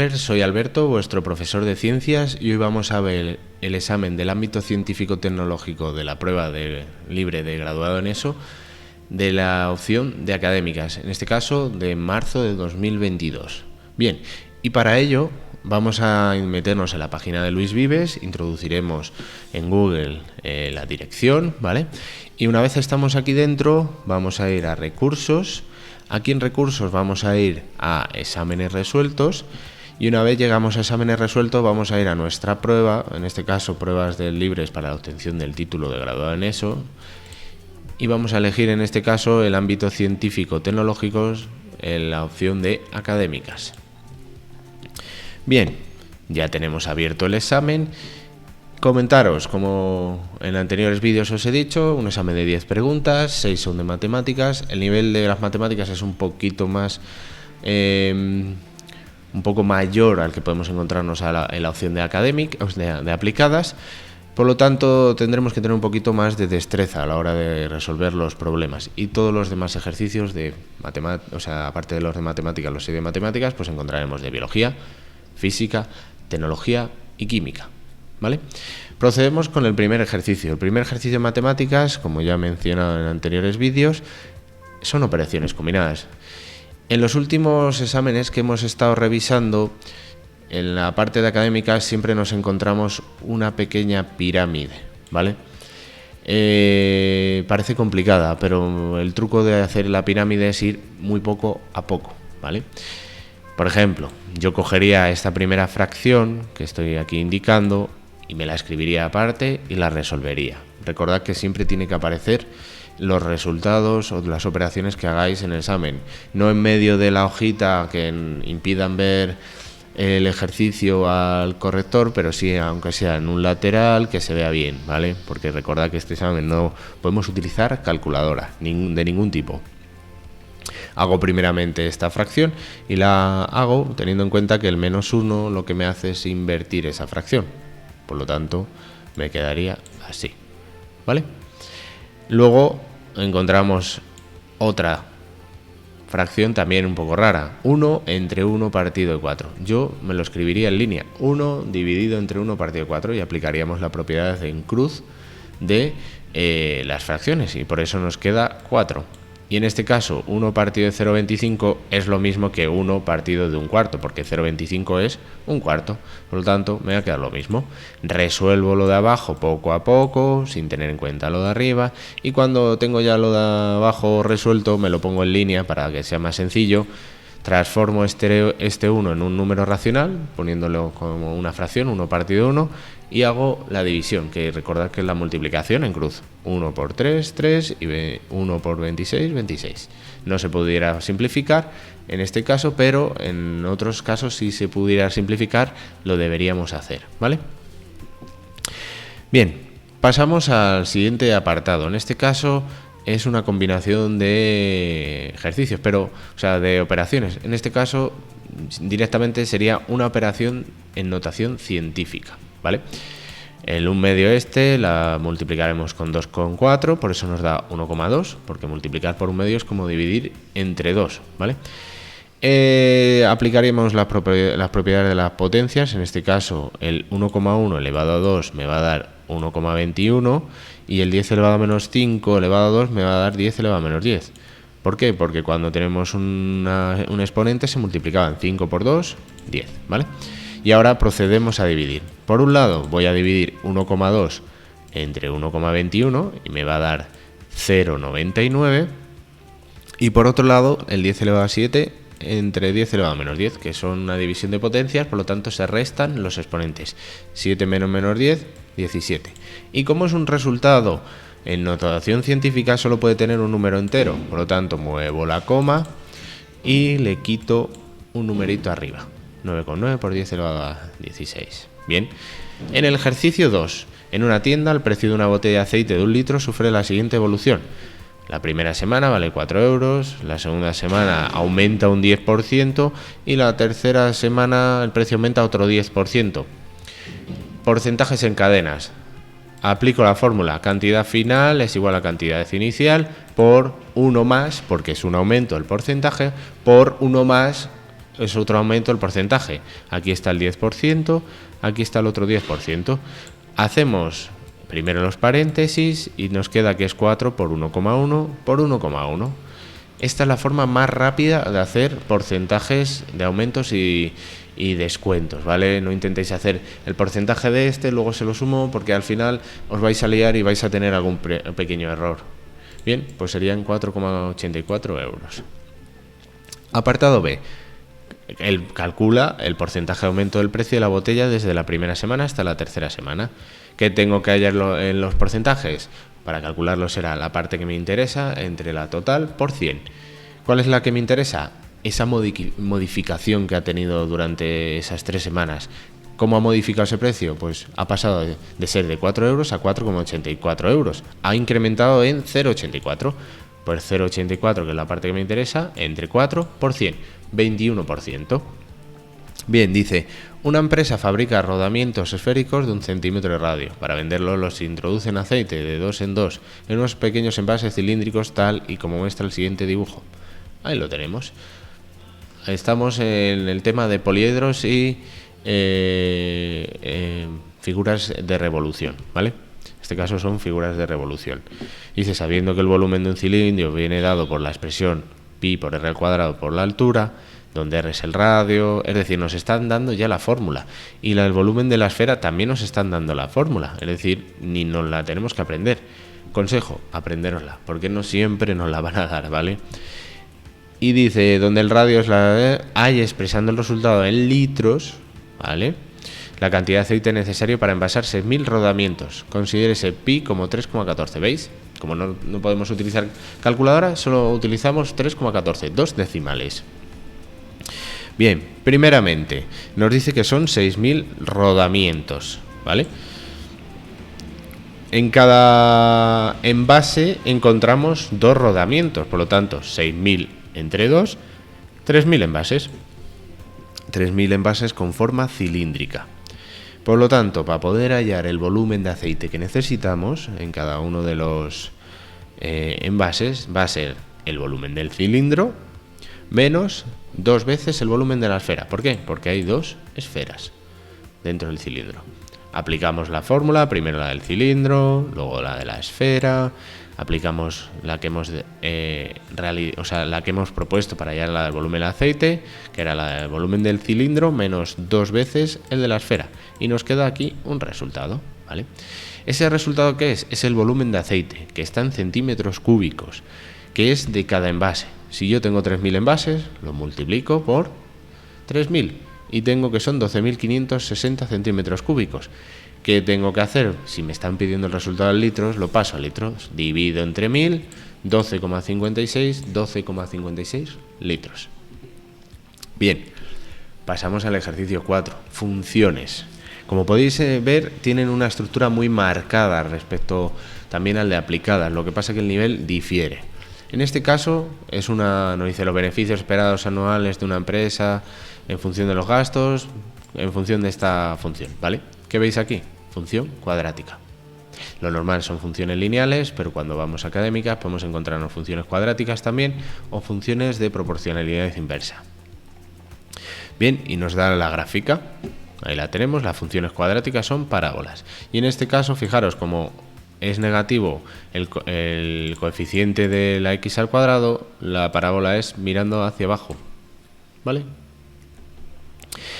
Soy Alberto, vuestro profesor de ciencias, y hoy vamos a ver el examen del ámbito científico-tecnológico de la prueba libre de graduado en ESO de la opción de académicas, en este caso de marzo de 2022. Bien, y para ello vamos a meternos en la página de Luis Vives, introduciremos en Google la dirección, ¿vale? Y una vez estamos aquí dentro, vamos a ir a recursos. Aquí en recursos vamos a ir a exámenes resueltos. Y una vez llegamos a exámenes resueltos, vamos a ir a nuestra prueba, en este caso pruebas libres para la obtención del título de graduado en ESO, y vamos a elegir en este caso el ámbito científico-tecnológico en la opción de académicas. Bien, ya tenemos abierto el examen. Comentaros, como en anteriores vídeos os he dicho, un examen de 10 preguntas, 6 son de matemáticas. El nivel de las matemáticas es un poquito más... un poco mayor al que podemos encontrarnos en la opción de académicas, de aplicadas. Por lo tanto, tendremos que tener un poquito más de destreza a la hora de resolver los problemas. Y todos los demás ejercicios de matemáticas, o sea, aparte de los de matemáticas, los 6 de matemáticas, pues encontraremos de biología, física, tecnología y química, ¿vale? Procedemos con el primer ejercicio. El primer ejercicio de matemáticas, como ya he mencionado en anteriores vídeos, son operaciones combinadas. En los últimos exámenes que hemos estado revisando, en la parte de académicas siempre nos encontramos una pequeña pirámide, ¿vale? Parece complicada, pero el truco de hacer la pirámide es ir muy poco a poco, ¿vale? Por ejemplo, yo cogería esta primera fracción que estoy aquí indicando y me la escribiría aparte y la resolvería. Recordad que siempre tiene que aparecer los resultados o las operaciones que hagáis en el examen, no en medio de la hojita que impidan ver el ejercicio al corrector, pero sí, aunque sea en un lateral, que se vea bien, ¿vale? Porque recordad que este examen no podemos utilizar calculadora de ningún tipo. Hago primeramente esta fracción y la hago teniendo en cuenta que el -1 lo que me hace es invertir esa fracción, por lo tanto me quedaría así, ¿vale? Luego encontramos otra fracción también un poco rara, 1 entre 1 partido de 4. Yo me lo escribiría en línea, 1 dividido entre 1 partido de 4, y aplicaríamos la propiedad en cruz de las fracciones, y por eso nos queda 4. Y en este caso 1 partido de 0,25 es lo mismo que 1 partido de 1/4, porque 0,25 es 1/4, por lo tanto me va a quedar lo mismo. Resuelvo lo de abajo poco a poco, sin tener en cuenta lo de arriba, y cuando tengo ya lo de abajo resuelto me lo pongo en línea para que sea más sencillo. Transformo este 1 en un número racional, poniéndolo como una fracción, 1 partido de 1, y hago la división, que recordad que es la multiplicación en cruz. 1 por 3, 3, y 1 por 26, 26. No se pudiera simplificar en este caso, pero en otros casos, si se pudiera simplificar, lo deberíamos hacer, ¿vale? Bien, pasamos al siguiente apartado. En este caso es una combinación de ejercicios, de operaciones. En este caso, directamente sería una operación en notación científica, ¿vale? El 1/2 la multiplicaremos con 2,4, por eso nos da 1,2, porque multiplicar por 1/2 es como dividir entre 2, ¿vale? Aplicaríamos las propiedades de las potencias. En este caso, el 1,1 elevado a 2 me va a dar 1,21, y el 10 elevado a menos 5 elevado a 2 me va a dar 10 elevado a menos 10. ¿Por qué? Porque cuando tenemos un exponente se multiplicaban 5 por 2, 10, ¿vale? Y ahora procedemos a dividir. Por un lado voy a dividir 1,2 entre 1,21 y me va a dar 0,99. Y por otro lado, el 10 elevado a 7 entre 10 elevado a menos 10, que son una división de potencias, por lo tanto se restan los exponentes. 7 menos menos 10, 17. Y como es un resultado en notación científica, solo puede tener un número entero, por lo tanto muevo la coma y le quito un numerito arriba. 9,9 por 10 elevado a 16. Bien, en el ejercicio 2, en una tienda el precio de una botella de aceite de 1 litro sufre la siguiente evolución. La primera semana vale 4 euros, la segunda semana aumenta un 10% y la tercera semana el precio aumenta otro 10%. Porcentajes en cadenas. Aplico la fórmula cantidad final es igual a cantidad inicial por 1 más, porque es un aumento el porcentaje, por 1 más es otro aumento del porcentaje. Aquí está el 10%, aquí está el otro 10%. Hacemos primero los paréntesis y nos queda que es 4 por 1,1 por 1,1. Esta es la forma más rápida de hacer porcentajes de aumentos y descuentos, ¿vale? No intentéis hacer el porcentaje de este, luego se lo sumo, porque al final os vais a liar y vais a tener algún pequeño error. Bien, pues serían 4,84 euros. Apartado B. Él calcula el porcentaje de aumento del precio de la botella desde la primera semana hasta la tercera semana. ¿Qué tengo que hallar en los porcentajes? Para calcularlo será la parte que me interesa entre la total por 100. ¿Cuál es la que me interesa? Esa modificación que ha tenido durante esas 3 semanas. ¿Cómo ha modificado ese precio? Pues ha pasado de ser de 4 euros a 4,84 euros. Ha incrementado en 0,84. Pues 0,84, que es la parte que me interesa, entre 4 por 100, 21%. Bien, dice, una empresa fabrica rodamientos esféricos de 1 centímetro de radio. Para venderlos los introduce en aceite de 2 en 2 en unos pequeños envases cilíndricos tal y como muestra el siguiente dibujo. Ahí lo tenemos. Estamos en el tema de poliedros y figuras de revolución, ¿vale? En este caso son figuras de revolución. Dice, sabiendo que el volumen de un cilindro viene dado por la expresión pi por r al cuadrado por la altura, donde r es el radio, es decir, nos están dando ya la fórmula. Y el volumen de la esfera también nos están dando la fórmula, es decir, ni nos la tenemos que aprender. Consejo, aprendérosla, porque no siempre nos la van a dar, ¿vale? Y dice, donde el radio es la hay expresando el resultado en litros, ¿vale? La cantidad de aceite necesario para envasar 6.000 rodamientos. Considérese pi como 3,14, ¿veis? Como no podemos utilizar calculadora, solo utilizamos 3,14, 2 decimales. Bien, primeramente, nos dice que son 6.000 rodamientos, ¿vale? En cada envase encontramos 2 rodamientos, por lo tanto, 6.000 entre 2, 3.000 envases. 3.000 envases con forma cilíndrica. Por lo tanto, para poder hallar el volumen de aceite que necesitamos en cada uno de los envases, va a ser el volumen del cilindro menos 2 veces el volumen de la esfera. ¿Por qué? Porque hay 2 esferas dentro del cilindro. Aplicamos la fórmula, primero la del cilindro, luego la de la esfera. Aplicamos la que hemos la que hemos propuesto para hallar la del volumen del aceite, que era la del volumen del cilindro menos 2 veces el de la esfera, y nos queda aquí un resultado, ¿vale? ¿Ese resultado qué es? Es el volumen de aceite, que está en centímetros cúbicos, que es de cada envase. Si yo tengo 3.000 envases, lo multiplico por 3.000 y tengo que son 12.560 centímetros cúbicos. ¿Qué tengo que hacer? Si me están pidiendo el resultado en litros, lo paso a litros. Divido entre 1.000, 12,56 litros. Bien, pasamos al ejercicio 4. Funciones. Como podéis ver, tienen una estructura muy marcada respecto también al de aplicadas. Lo que pasa es que el nivel difiere. En este caso, nos dice los beneficios esperados anuales de una empresa en función de los gastos, en función de esta función, ¿vale? ¿Qué veis aquí? Función cuadrática. Lo normal son funciones lineales, pero cuando vamos a académicas podemos encontrarnos funciones cuadráticas también o funciones de proporcionalidad inversa. Bien, y nos da la gráfica. Ahí la tenemos, las funciones cuadráticas son parábolas. Y en este caso, fijaros, como es negativo el coeficiente de la x al cuadrado, la parábola es mirando hacia abajo, ¿vale?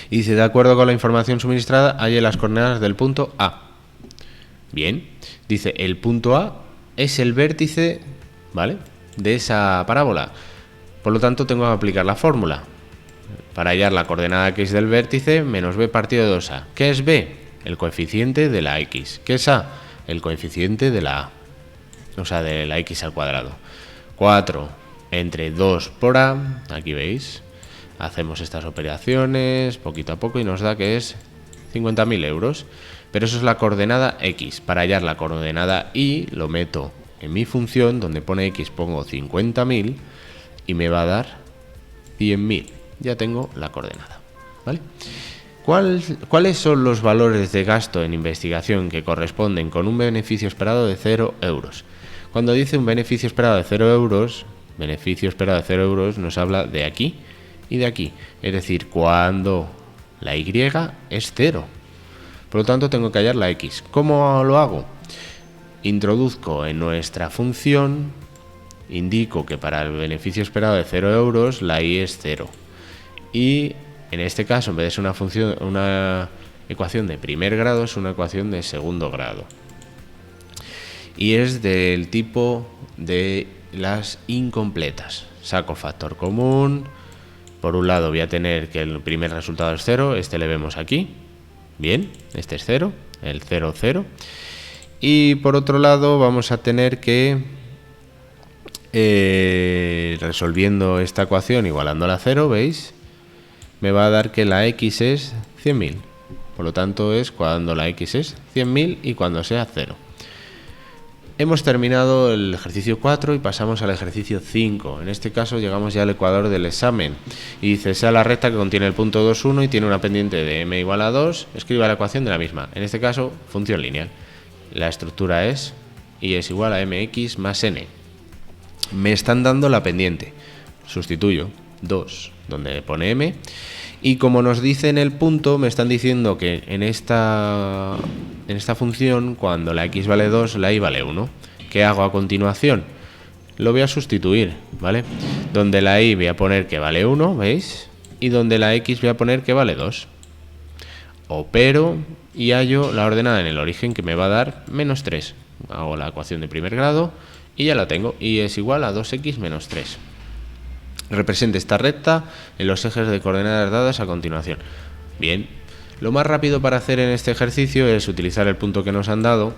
Y dice, de acuerdo con la información suministrada, halle las coordenadas del punto A. Bien, dice, el punto A es el vértice, ¿vale?, de esa parábola. Por lo tanto, tengo que aplicar la fórmula. Para hallar la coordenada x del vértice, menos b partido de 2a. ¿Qué es b? El coeficiente de la x. ¿Qué es a? El coeficiente de la a. O sea, de la x al cuadrado. 4 entre 2 por a, aquí veis. Hacemos estas operaciones poquito a poco y nos da que es 50.000 euros. Pero eso es la coordenada x. Para hallar la coordenada y, lo meto en mi función, donde pone x pongo 50.000 y me va a dar 100.000. Ya tengo la coordenada, ¿vale? ¿Cuáles son los valores de gasto en investigación que corresponden con un beneficio esperado de 0 euros? Cuando dice un beneficio esperado de 0 euros, nos habla de aquí y de aquí. Es decir, cuando la y es 0. Por lo tanto, tengo que hallar la x. ¿Cómo lo hago? Introduzco en nuestra función, indico que para el beneficio esperado de 0 euros, la y es 0. Y en este caso, en vez de ser una ecuación de primer grado, es una ecuación de segundo grado. Y es del tipo de las incompletas. Saco factor común. Por un lado voy a tener que el primer resultado es 0. Este le vemos aquí. Bien, este es 0. El 0, 0. Y por otro lado vamos a tener que, resolviendo esta ecuación igualándola a 0, ¿veis? Me va a dar que la x es 100.000. Por lo tanto es cuando la x es 100.000 y cuando sea 0. Hemos terminado el ejercicio 4 y pasamos al ejercicio 5. En este caso llegamos ya al ecuador del examen. Y dice, sea la recta que contiene el punto 2, 1 y tiene una pendiente de m igual a 2, escriba la ecuación de la misma. En este caso, función lineal. La estructura es y es igual a mx más n. Me están dando la pendiente. Sustituyo 2, donde pone m. Y como nos dice en el punto, me están diciendo que en esta función, cuando la x vale 2, la y vale 1. ¿Qué hago a continuación? Lo voy a sustituir, ¿vale? Donde la y voy a poner que vale 1, ¿veis? Y donde la x voy a poner que vale 2. Opero y hallo la ordenada en el origen, que me va a dar menos 3. Hago la ecuación de primer grado y ya la tengo. Y es igual a 2x menos 3. Represente esta recta en los ejes de coordenadas dadas a continuación. Bien, lo más rápido para hacer en este ejercicio es utilizar el punto que nos han dado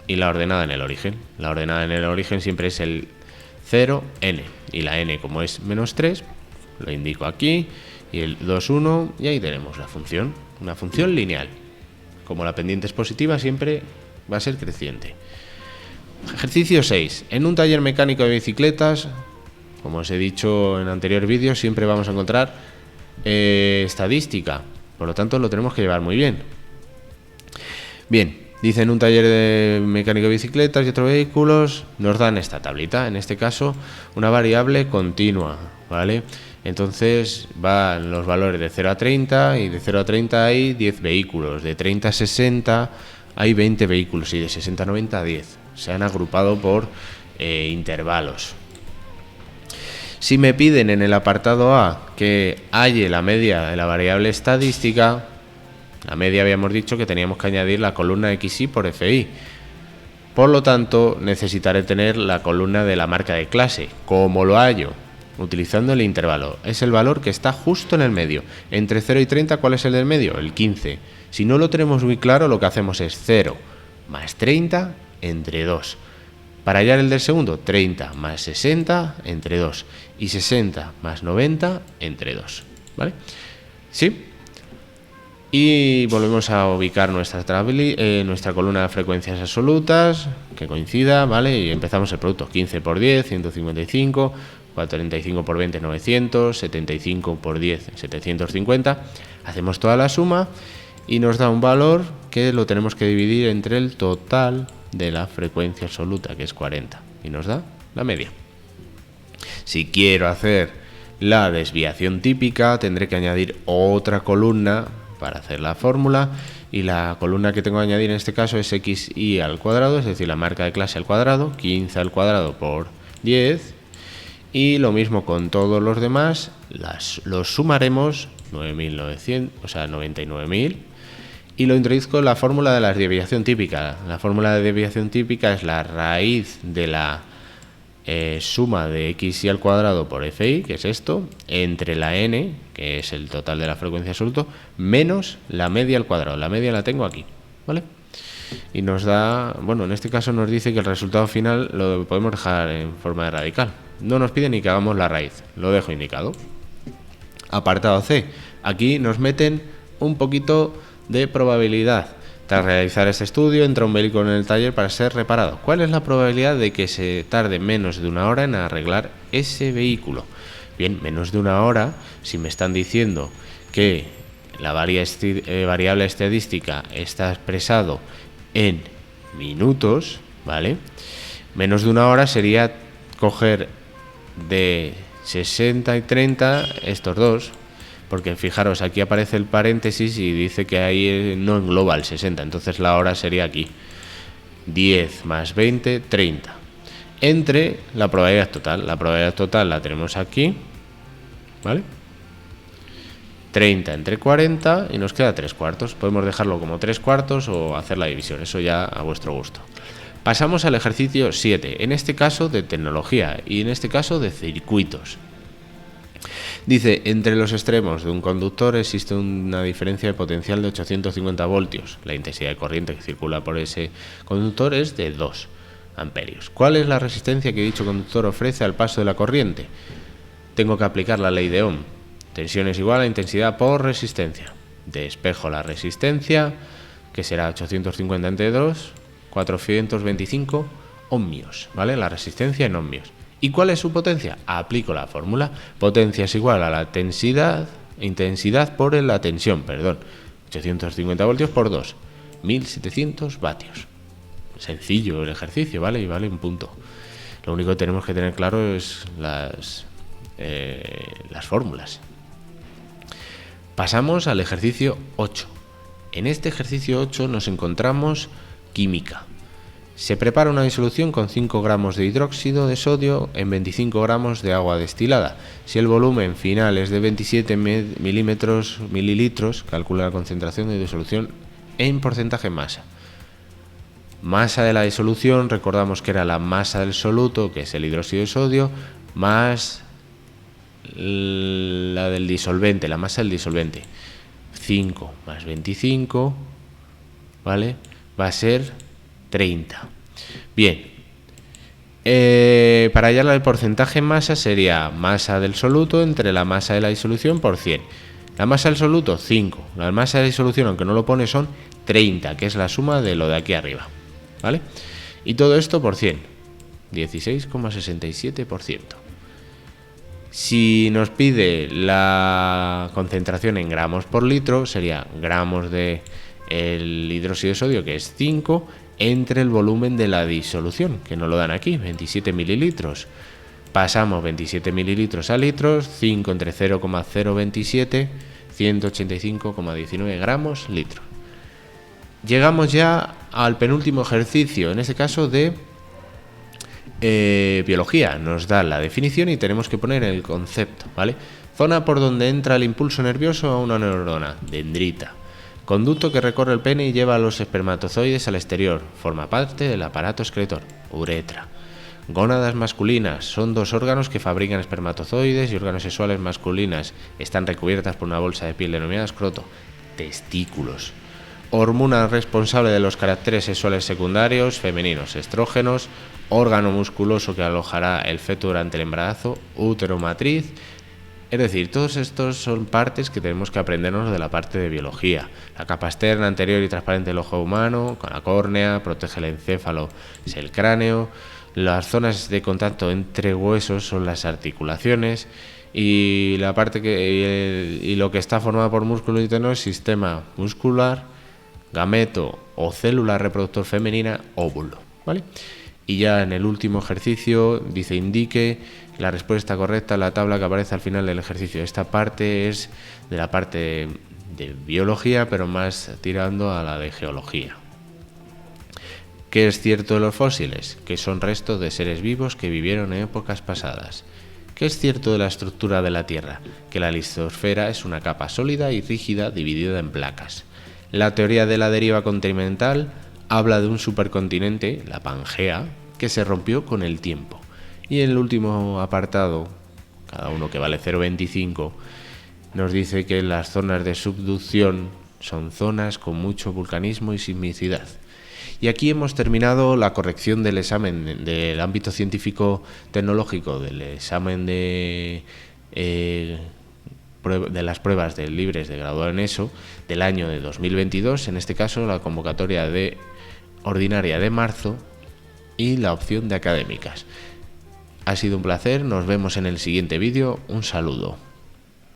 y la ordenada en el origen. La ordenada en el origen siempre es el 0, n. Y la n, como es menos 3, lo indico aquí, y el 2, 1, y ahí tenemos la función. Una función lineal. Como la pendiente es positiva, siempre va a ser creciente. Ejercicio 6. En un taller mecánico de bicicletas, como os he dicho en anterior vídeo, siempre vamos a encontrar estadística. Por lo tanto, lo tenemos que llevar muy bien. Bien, dice en un taller de mecánico de bicicletas y otros vehículos, nos dan esta tablita. En este caso, una variable continua, ¿vale? Entonces, van los valores de 0 a 30 y de 0 a 30 hay 10 vehículos. De 30 a 60 hay 20 vehículos y de 60 a 90 10. Se han agrupado por intervalos. Si me piden en el apartado A que halle la media de la variable estadística, la media habíamos dicho que teníamos que añadir la columna xy por fi. Por lo tanto, necesitaré tener la columna de la marca de clase. ¿Cómo lo hallo? Utilizando el intervalo. Es el valor que está justo en el medio. Entre 0 y 30, ¿cuál es el del medio? El 15. Si no lo tenemos muy claro, lo que hacemos es 0 más 30 entre 2. Para hallar el del segundo, 30 más 60 entre 2 y 60 más 90 entre 2, ¿vale? ¿Sí? Y volvemos a ubicar nuestra columna de frecuencias absolutas, que coincida, ¿vale? Y empezamos el producto. 15 por 10, 155, 45 por 20, 900, 75 por 10, 750. Hacemos toda la suma y nos da un valor que lo tenemos que dividir entre el total de la frecuencia absoluta, que es 40, y nos da la media. Si quiero hacer la desviación típica, tendré que añadir otra columna para hacer la fórmula, y la columna que tengo que añadir en este caso es xy al cuadrado, es decir, la marca de clase al cuadrado, 15 al cuadrado por 10, y lo mismo con todos los demás, los sumaremos, 9.900, o sea, 99.000, y lo introduzco en la fórmula de la desviación típica. La fórmula de desviación típica es la raíz de la suma de xy al cuadrado por fi, que es esto, entre la n, que es el total de la frecuencia absoluta, menos la media al cuadrado. La media la tengo aquí, ¿vale? Y nos da, bueno, en este caso nos dice que el resultado final lo podemos dejar en forma de radical. No nos pide ni que hagamos la raíz, lo dejo indicado. Apartado C. Aquí nos meten un poquito de probabilidad. Tras realizar este estudio, entra un vehículo en el taller para ser reparado. ¿Cuál es la probabilidad de que se tarde menos de una hora en arreglar ese vehículo? Bien, menos de una hora, si me están diciendo que la variable estadística está expresado en minutos, ¿vale? Menos de una hora sería coger de 60 y 30 estos dos, porque fijaros, aquí aparece el paréntesis y dice que ahí no engloba el 60, entonces la hora sería aquí. 10 más 20, 30. Entre la probabilidad total. La probabilidad total la tenemos aquí, ¿vale? 30 entre 40 y nos queda 3/4. Podemos dejarlo como 3/4 o hacer la división, eso ya a vuestro gusto. Pasamos al ejercicio 7, en este caso de tecnología y en este caso de circuitos. Dice, entre los extremos de un conductor existe una diferencia de potencial de 850 voltios. La intensidad de corriente que circula por ese conductor es de 2 amperios. ¿Cuál es la resistencia que dicho conductor ofrece al paso de la corriente? Tengo que aplicar la ley de Ohm. Tensión es igual a intensidad por resistencia. Despejo la resistencia, que será 850 entre 2, 425 ohmios, ¿vale? La resistencia en ohmios. ¿Y cuál es su potencia? Aplico la fórmula. Potencia es igual a la intensidad por la tensión, 850 voltios por 2, 1700 vatios. Sencillo el ejercicio, ¿vale? Y vale un punto. Lo único que tenemos que tener claro es las fórmulas. Pasamos al ejercicio 8. En este ejercicio 8 nos encontramos química. Se prepara una disolución con 5 gramos de hidróxido de sodio en 25 gramos de agua destilada. Si el volumen final es de 27 mililitros, calcula la concentración de disolución en porcentaje masa. Masa de la disolución, recordamos que era la masa del soluto, que es el hidróxido de sodio, más la del disolvente, la masa del disolvente. 5 más 25, ¿vale? Va a ser 30. Bien, para hallar el porcentaje en masa sería masa del soluto entre la masa de la disolución por 100. La masa del soluto, 5. La masa de la disolución, aunque no lo pone, son 30, que es la suma de lo de aquí arriba, ¿vale? Y todo esto por 100, 16,67%. Si nos pide la concentración en gramos por litro, sería gramos de el hidróxido de sodio, que es 5, entre el volumen de la disolución, que nos lo dan aquí, 27 mililitros. Pasamos 27 mililitros a litros, 5 entre 0,027, 185,19 gramos litro. Llegamos ya al penúltimo ejercicio, en este caso de biología. Nos da la definición y tenemos que poner el concepto, ¿vale? Zona por donde entra el impulso nervioso a una neurona, dendrita. Conducto que recorre el pene y lleva a los espermatozoides al exterior. Forma parte del aparato excretor, uretra. Gónadas masculinas. Son 2 órganos que fabrican espermatozoides y órganos sexuales masculinas. Están recubiertas por una bolsa de piel denominada escroto. Testículos. Hormona responsable de los caracteres sexuales secundarios, femeninos, estrógenos. Órgano musculoso que alojará el feto durante el embarazo, útero matriz. Es decir, todos estos son partes que tenemos que aprendernos de la parte de biología. La capa externa, anterior y transparente del ojo humano, con la córnea, protege el encéfalo, es el cráneo. Las zonas de contacto entre huesos son las articulaciones. Y la parte y lo que está formado por músculo y tenor es sistema muscular, gameto o célula reproductor femenina, óvulo, ¿vale? Y ya en el último ejercicio dice indique la respuesta correcta a la tabla que aparece al final del ejercicio. Esta parte es de la parte de biología, pero más tirando a la de geología. ¿Qué es cierto de los fósiles? Que son restos de seres vivos que vivieron en épocas pasadas. ¿Qué es cierto de la estructura de la Tierra? Que la litosfera es una capa sólida y rígida dividida en placas. La teoría de la deriva continental habla de un supercontinente, la Pangea, que se rompió con el tiempo. Y en el último apartado, cada uno que vale 0,25, nos dice que las zonas de subducción son zonas con mucho vulcanismo y sismicidad. Y aquí hemos terminado la corrección del examen del ámbito científico-tecnológico, del examen de las pruebas de libres de graduado en ESO del año de 2022, en este caso la convocatoria de ordinaria de marzo y la opción de académicas. Ha sido un placer, nos vemos en el siguiente vídeo, un saludo.